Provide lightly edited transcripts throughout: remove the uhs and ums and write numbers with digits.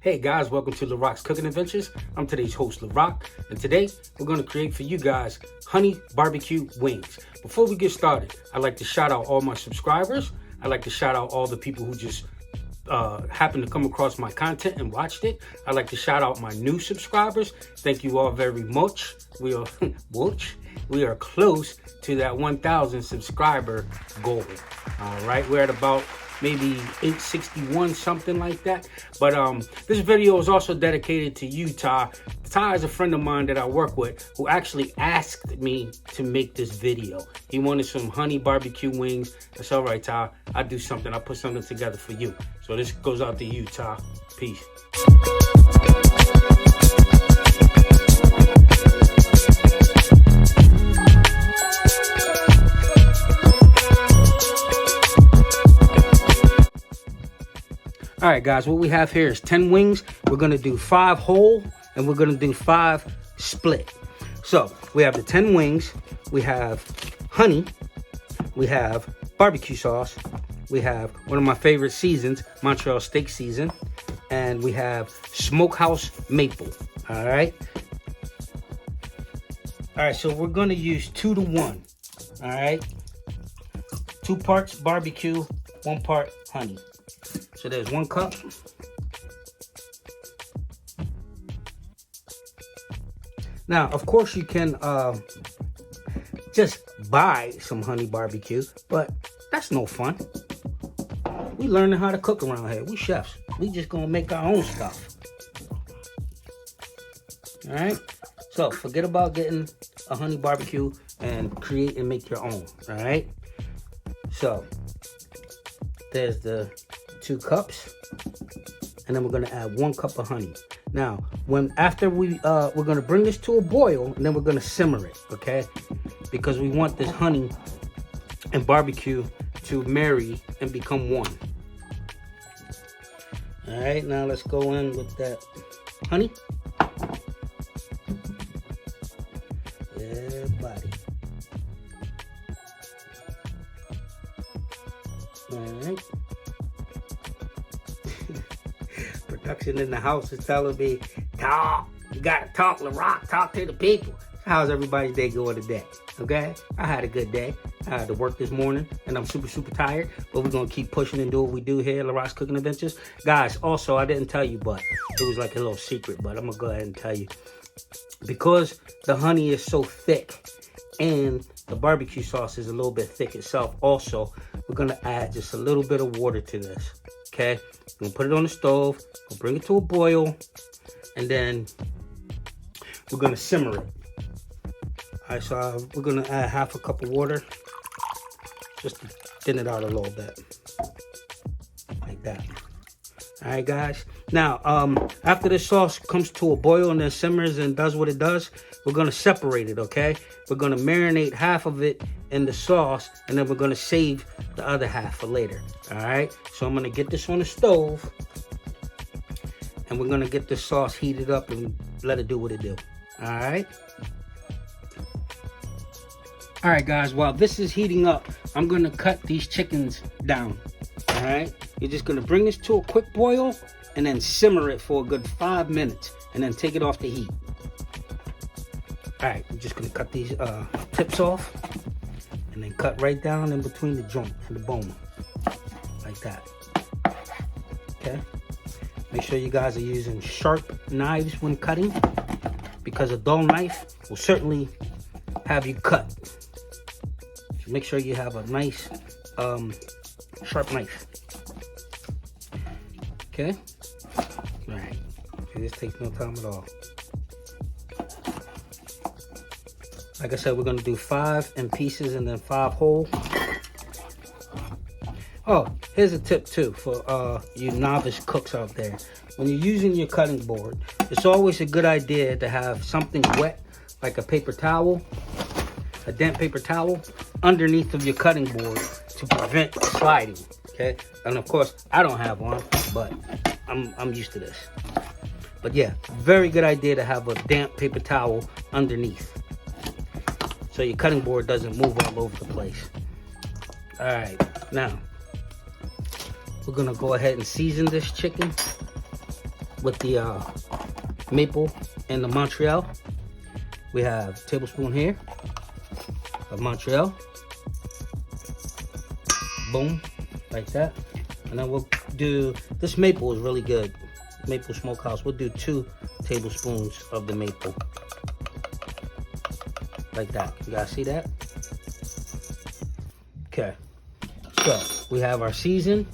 Hey guys, welcome to Larockscooking Adventures. I'm today's host, Larock, and today we're going to create for you guys honey barbecue wings. Before we get started, I'd like to shout out all my subscribers. I'd like to shout out all the people who just happened to come across my content and watched it. I'd like to shout out my new subscribers. Thank you all very much. We are we are close to that 1,000 subscriber goal. All right, we're at about maybe 861, something like that. But this video is also dedicated to you, Ty. Ty is a friend of mine that I work with who actually asked me to make this video. He wanted some honey barbecue wings. That's all right, Ty. I'll do something. I'll put something together for you. So this goes out to you, Ty. Peace. All right, guys, what we have here is 10 wings. We're going to do 5 whole, and we're going to do 5 split. So we have the 10 wings. We have honey. We have barbecue sauce. We have one of my favorite seasons, Montreal steak season. And we have smokehouse maple. All right. All right, so we're going to use 2 to 1. All right. 2 parts barbecue, 1 part honey. So there's 1 cup. Now, of course, you can just buy some honey barbecue, but that's no fun. We learning how to cook around here. We chefs. We just gonna make our own stuff. All right. So forget about getting a honey barbecue and create and make your own. All right. So there's the 2 cups, and then we're going to add 1 cup of honey. Now, after we're going to bring this to a boil, and then we're going to simmer it, okay? Because we want this honey and barbecue to marry and become one. All right, now let's go in with that honey. Yeah, buddy. All right. Production in the house is telling me, talk, you gotta talk, Larock, talk to the people. How's everybody's day going today? Okay, I had a good day. I had to work this morning and I'm super tired, but we're gonna keep pushing and do what we do here at Larockscooking Adventures. Guys, also, I didn't tell you, but it was like a little secret, but I'm gonna go ahead and tell you. Because the honey is so thick and the barbecue sauce is a little bit thick itself also, we're gonna add just a little bit of water to this. Okay, we're gonna put it on the stove, we'll bring it to a boil, and then we're gonna simmer it. All right, so we're gonna add 1/2 cup of water, just to thin it out a little bit, like that. All right, guys. Now, after the sauce comes to a boil and then simmers and does what it does, we're gonna separate it, okay? We're gonna marinate 1/2 of it in the sauce, and then we're gonna save the other 1/2 for later, all right? So I'm gonna get this on the stove, and we're gonna get the sauce heated up and let it do what it do, all right? All right, guys, while this is heating up, I'm gonna cut these chickens down, all right? You're just gonna bring this to a quick boil and then simmer it for a good 5 minutes and then take it off the heat. All right, I'm just gonna cut these tips off and then cut right down in between the joint and the bone, like that, okay? Make sure you guys are using sharp knives when cutting, because a dull knife will certainly have you cut. So make sure you have a nice sharp knife. Okay? All right. Okay, this takes no time at all. Like I said, we're going to do 5 in pieces and then 5 whole. Oh, here's a tip too for you novice cooks out there. When you're using your cutting board, it's always a good idea to have something wet, like a paper towel, a damp paper towel, underneath of your cutting board to prevent sliding, okay? And of course, I don't have one, but I'm used to this. But yeah, very good idea to have a damp paper towel underneath, so your cutting board doesn't move all over the place. All right, now we're gonna go ahead and season this chicken with the maple and the Montreal. We have a tablespoon here of Montreal. Boom, like that. And then we'll do, this maple is really good. Maple smokehouse. We'll do 2 tablespoons of the maple. Like that. You guys see that? Okay. So we have our season.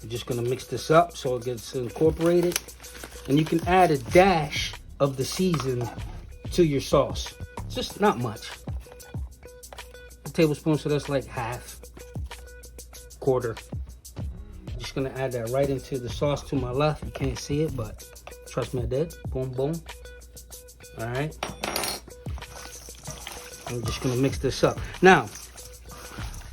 We're just gonna mix this up so it gets incorporated. And you can add a dash of the season to your sauce. Just not much. A tablespoon, so that's like half, quarter. Just gonna add that right into the sauce to my left. You can't see it, but trust me, I did. Boom, boom. All right. I'm just gonna mix this up. Now,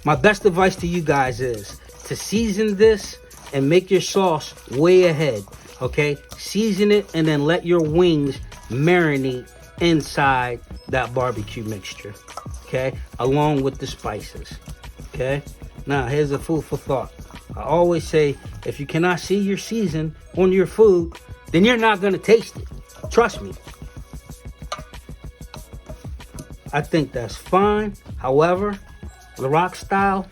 my best advice to you guys is to season this and make your sauce way ahead, okay? Season it and then let your wings marinate inside that barbecue mixture, okay? Along with the spices, okay? Now, here's a food for thought. I always say, if you cannot see your season on your food, then you're not gonna taste it. Trust me. I think that's fine. However, Larocks style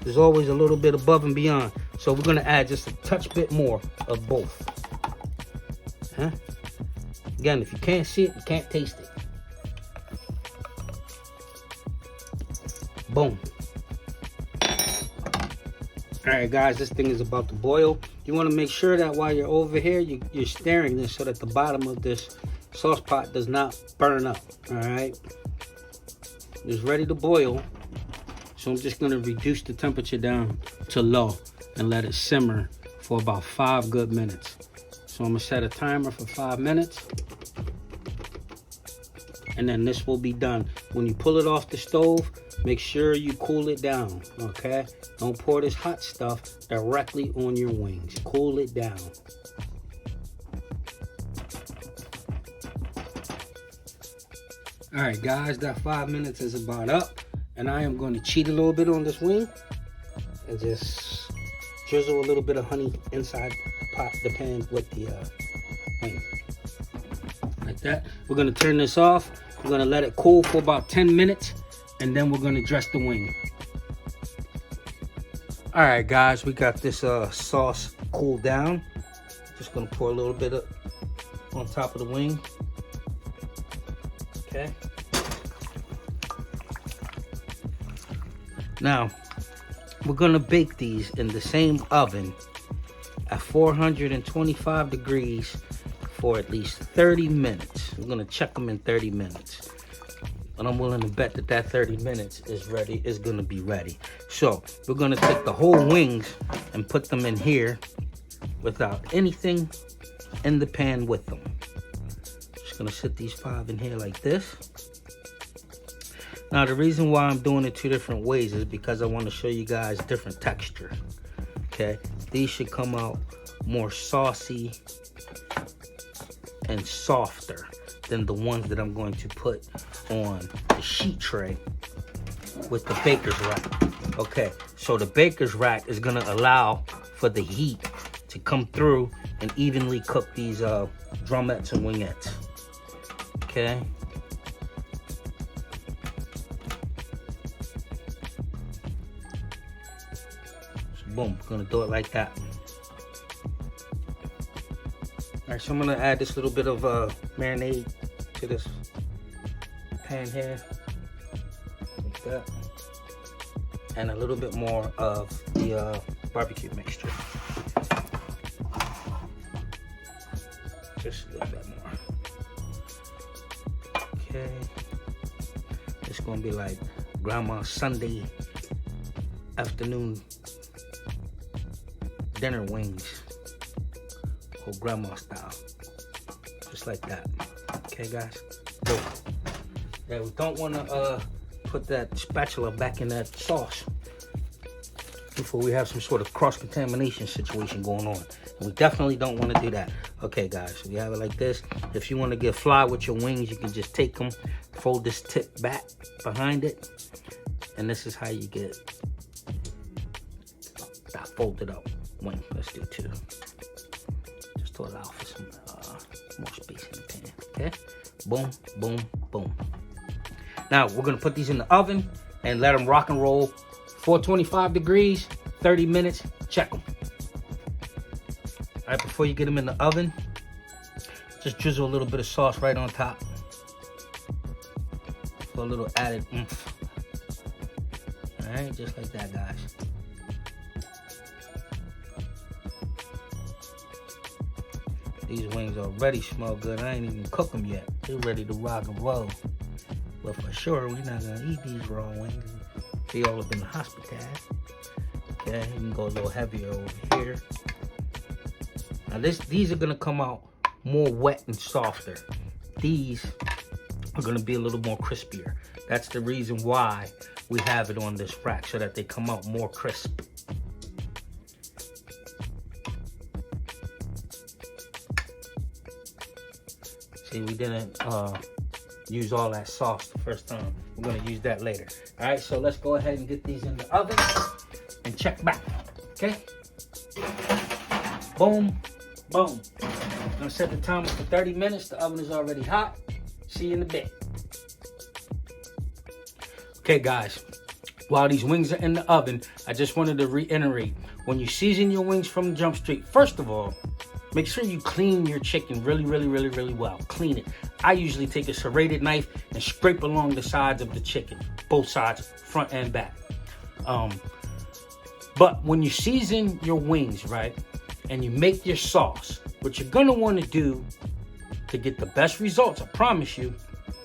is always a little bit above and beyond. So we're gonna add just a touch bit more of both. Huh? Again, if you can't see it, you can't taste it. Boom. All right, guys, this thing is about to boil. You wanna make sure that while you're over here, you're stirring this so that the bottom of this sauce pot does not burn up, all right? It's ready to boil. So I'm just gonna reduce the temperature down to low and let it simmer for about 5 good minutes. So I'm gonna set a timer for 5 minutes. And then this will be done. When you pull it off the stove, make sure you cool it down, okay? Don't pour this hot stuff directly on your wings. Cool it down. All right, guys, that 5 minutes is about up. And I am going to cheat a little bit on this wing and just drizzle a little bit of honey inside the pan with the wing. Like that. We're going to turn this off. We're going to let it cool for about 10 minutes. And then we're going to dress the wing. All right, guys, we got this sauce cooled down. Just going to pour a little bit of on top of the wing. Okay. Now, we're gonna bake these in the same oven at 425 degrees for at least 30 minutes. We're gonna check them in 30 minutes. And I'm willing to bet that that 30 minutes is gonna be ready. So, we're gonna take the whole wings and put them in here without anything in the pan with them. Just gonna sit these 5 in here like this. Now, the reason why I'm doing it 2 different ways is because I want to show you guys different texture, okay? These should come out more saucy and softer than the ones that I'm going to put on the sheet tray with the baker's rack. Okay, so the baker's rack is going to allow for the heat to come through and evenly cook these drumettes and wingettes, okay? Boom, gonna do it like that. All right, so I'm gonna add this little bit of marinade to this pan here, like that. And a little bit more of the barbecue mixture. Just a little bit more. Okay. It's gonna be like Grandma's Sunday afternoon dinner wings, or grandma style, just like that. Okay, guys. Boom. Yeah, we don't want to put that spatula back in that sauce before we have some sort of cross-contamination situation going on. And we definitely don't want to do that. Okay, guys, so you have it like this. If you want to get fly with your wings, you can just take them, fold this tip back behind it, and this is how you get that folded up. wing. Let's do 2. Just to allow for some more space in the pan. Okay? Boom, boom, boom. Now we're gonna put these in the oven and let them rock and roll. 425 degrees, 30 minutes. Check them. All right, before you get them in the oven, just drizzle a little bit of sauce right on top for a little added oomph. All right, just like that, guys. These wings already smell good. I ain't even cook them yet. They're ready to rock and roll. But for sure, we're not gonna eat these raw wings. They all up in the hospital. Okay, you can go a little heavier over here. Now these are gonna come out more wet and softer. These are gonna be a little more crispier. That's the reason why we have it on this rack, so that they come out more crisp. See, we didn't use all that sauce the first time. We're gonna use that later. All right, so let's go ahead and get these in the oven and check back, okay? Boom, boom. I'm gonna set the timer for 30 minutes. The oven is already hot. See you in a bit. Okay, guys, while these wings are in the oven, I just wanted to reiterate, when you season your wings from Jump Street, first of all, make sure you clean your chicken really well. Clean it. I usually take a serrated knife and scrape along the sides of the chicken, both sides, front and back. But when you season your wings, right, and you make your sauce, what you're gonna wanna do to get the best results, I promise you,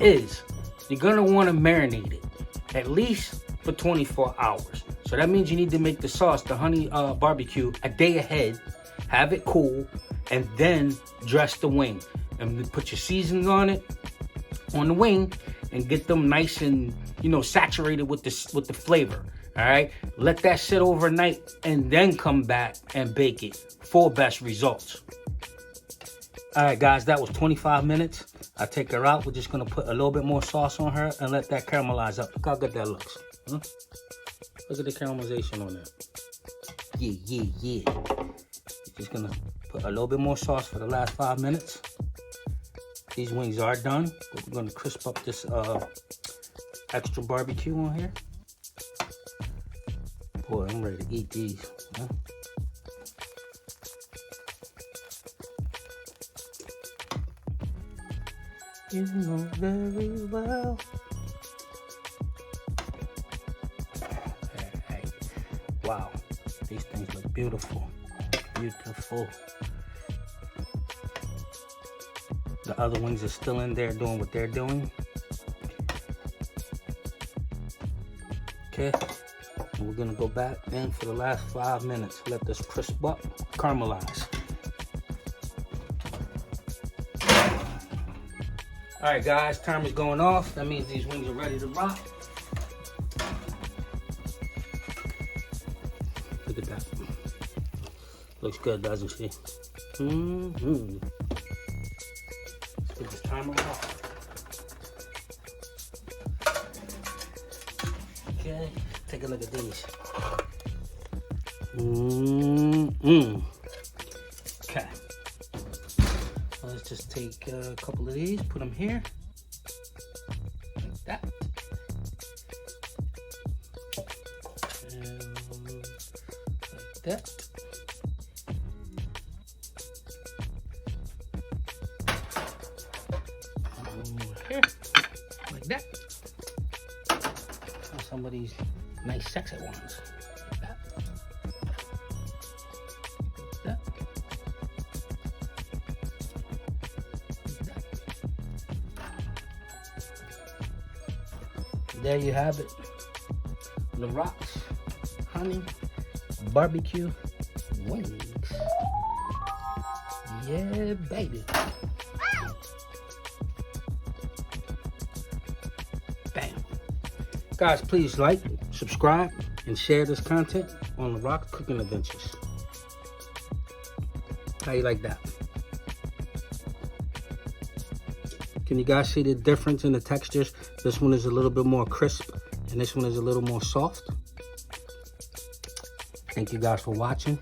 is you're gonna wanna marinate it at least for 24 hours. So that means you need to make the sauce, the honey barbecue, a day ahead, have it cool, and then dress the wing. And put your seasonings on it, on the wing, and get them nice and, you know, saturated with the flavor. All right, let that sit overnight and then come back and bake it for best results. All right, guys, that was 25 minutes. I take her out. We're just gonna put a little bit more sauce on her and let that caramelize up. Look how good that looks. Huh? Look at the caramelization on that. Yeah. Just gonna put a little bit more sauce for the last 5 minutes. These wings are done, but we're gonna crisp up this extra barbecue on here. Boy, I'm ready to eat these. Huh? You know very well. Hey. Wow, these things look beautiful. Beautiful. The other wings are still in there doing what they're doing. Okay, and we're gonna go back in for the last 5 minutes. Let this crisp up, caramelize. All right, guys, timer's going off. That means these wings are ready to rock. Look at that. Looks good, doesn't she? Mm-hmm. Let's get this timer off. Okay, take a look at these. Okay. Let's just take a couple of these, put them here. Like that. And like that. Here, like that. And some of these nice sexy ones, like that. Like that. Like that. There you have it. Larocks honey barbecue wings. Yeah, baby. Bam. Guys, please like, subscribe, and share this content on Larockscooking Cooking Adventures. How you like that? Can you guys see the difference in the textures? This one is a little bit more crisp, and this one is a little more soft. Thank you guys for watching.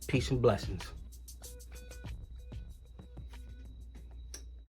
Peace and blessings.